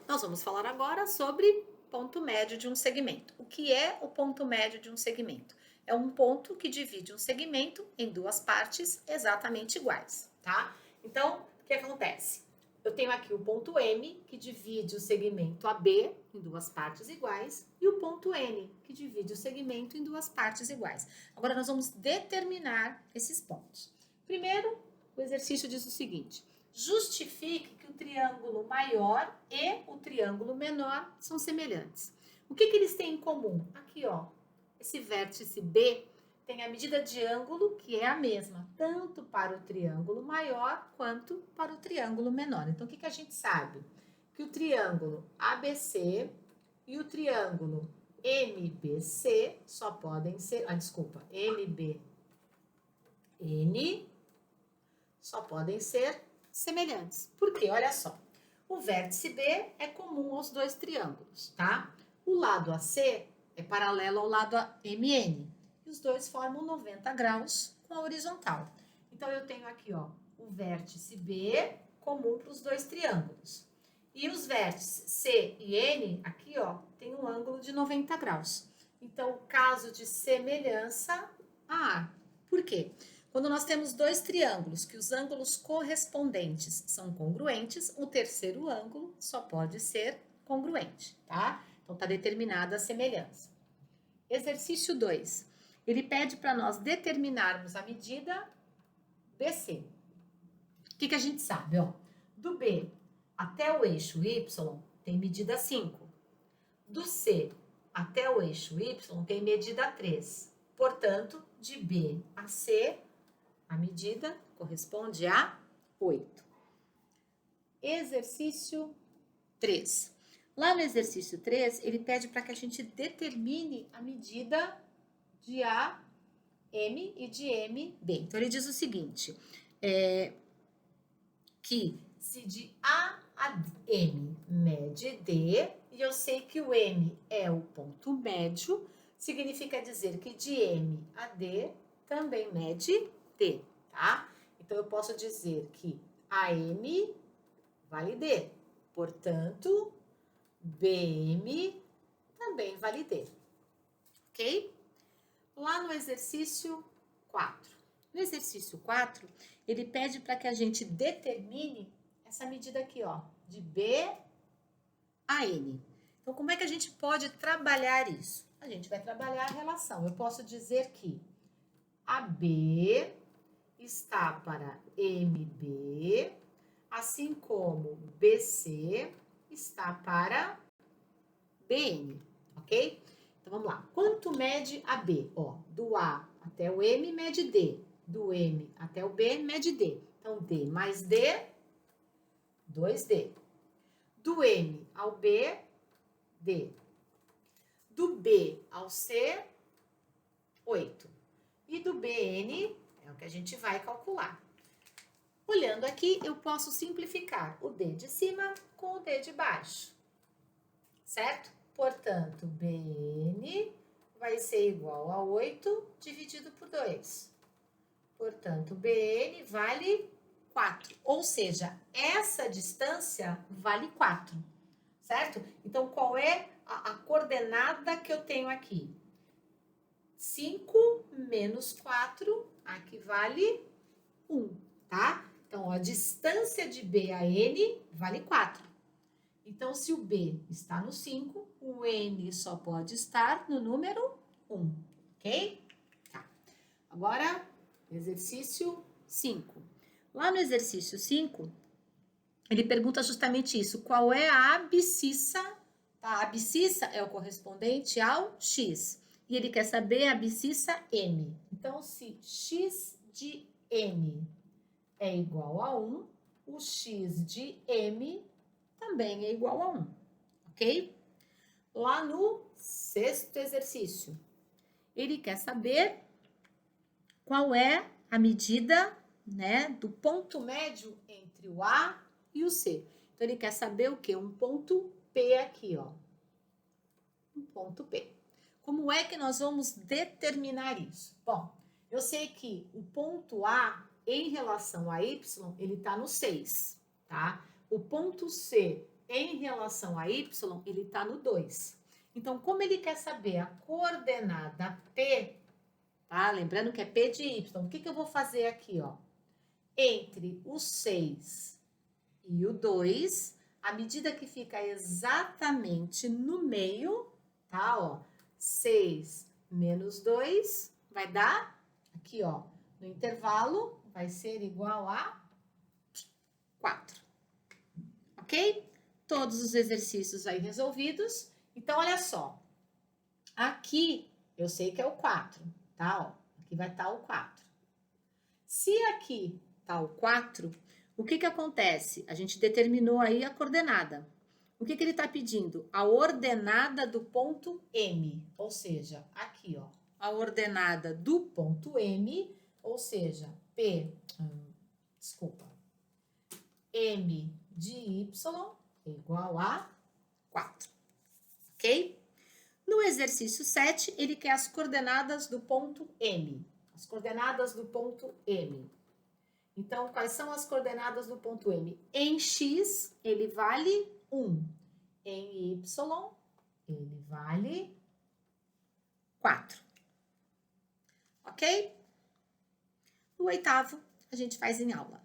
Nós vamos falar agora sobre ponto médio de um segmento. O que é o ponto médio de um segmento? É um ponto que divide um segmento em duas partes exatamente iguais, tá? Então, o que acontece? Eu tenho aqui o ponto M, que divide o segmento AB em duas partes iguais, e o ponto N, que divide o segmento em duas partes iguais. Agora, nós vamos determinar esses pontos. Primeiro, o exercício diz o seguinte: justifique que o triângulo maior e o triângulo menor são semelhantes. O que eles têm em comum? Aqui, ó, esse vértice B tem a medida de ângulo que é a mesma, tanto para o triângulo maior quanto para o triângulo menor. Então, o que a gente sabe? Que o triângulo ABC e o triângulo MBC só podem ser, MBN só podem ser semelhantes. Por quê? Olha só. O vértice B é comum aos dois triângulos, tá? O lado AC é paralelo ao lado MN. E os dois formam 90 graus com a horizontal. Então, eu tenho aqui, ó, o vértice B comum para os dois triângulos. E os vértices C e N, aqui, ó, tem um ângulo de 90 graus. Então, o caso de semelhança A. Por quê? Quando nós temos dois triângulos que os ângulos correspondentes são congruentes, o terceiro ângulo só pode ser congruente, tá? Então, está determinada a semelhança. Exercício 2. Ele pede para nós determinarmos a medida BC. O que a gente sabe? Ó, do B até o eixo Y tem medida 5. Do C até o eixo Y tem medida 3. Portanto, de B a C, a medida corresponde a 8. Exercício 3. Lá no exercício 3, ele pede para que a gente determine a medida de AM e de MB. Então, ele diz o seguinte, que se de A a M mede D, e eu sei que o M é o ponto médio, significa dizer que de M a D também mede D, tá? Então, eu posso dizer que AM vale D, portanto, BM também vale D, ok? Lá no exercício 4. No exercício 4, ele pede para que a gente determine essa medida aqui, ó, de B a N. Então, como é que a gente pode trabalhar isso? A gente vai trabalhar a relação. Eu posso dizer que AB está para MB, assim como BC está para BN, ok? Então, vamos lá. Quanto mede a B? Ó, do A até o M mede D. Do M até o B mede D. Então, D mais D, 2D. Do M ao B, D. Do B ao C, 8. E do BN é o que a gente vai calcular. Olhando aqui, eu posso simplificar o D de cima com o D de baixo, certo? Portanto, BN vai ser igual a 8 dividido por 2. Portanto, BN vale 4. Ou seja, essa distância vale 4, certo? Então, qual é a coordenada que eu tenho aqui? 5 menos 4, aqui vale 1, tá? Então, a distância de B a N vale 4. Então, se o B está no 5, o N só pode estar no número 1, ok? Tá. Agora, exercício 5. Lá no exercício 5, ele pergunta justamente isso. Qual é a abscissa? Tá? A abscissa é o correspondente ao X. E ele quer saber a abscissa M. Então, se X de N é igual a 1, o X de M também é igual a 1, ok? Lá no sexto exercício, ele quer saber qual é a medida, né, do ponto médio entre o A e o C. Então, ele quer saber o quê? Um ponto P aqui, ó. Um ponto P. Como é que nós vamos determinar isso? Bom, eu sei que o ponto A, em relação a Y, ele está no 6, tá? O ponto C em relação a y, ele está no 2. Então, como ele quer saber a coordenada P, tá? Lembrando que é P de y. O que eu vou fazer aqui, ó? Entre o 6 e o 2, à medida que fica exatamente no meio, tá? Ó, 6 menos 2 vai dar, aqui, ó, no intervalo, vai ser igual a 4. Ok? Todos os exercícios aí resolvidos. Então, olha só. Aqui, eu sei que é o 4, tá? Ó, aqui vai estar o 4. Se aqui tá o 4, o que acontece? A gente determinou aí a coordenada. O que ele está pedindo? A ordenada do ponto M, ou seja, aqui, ó, a ordenada do ponto M, ou seja, M de Y é igual a 4, ok? No exercício 7, ele quer as coordenadas do ponto M. As coordenadas do ponto M. Então, quais são as coordenadas do ponto M? Em X, ele vale 1. Em Y, ele vale 4. Ok? No oitavo, a gente faz em aula.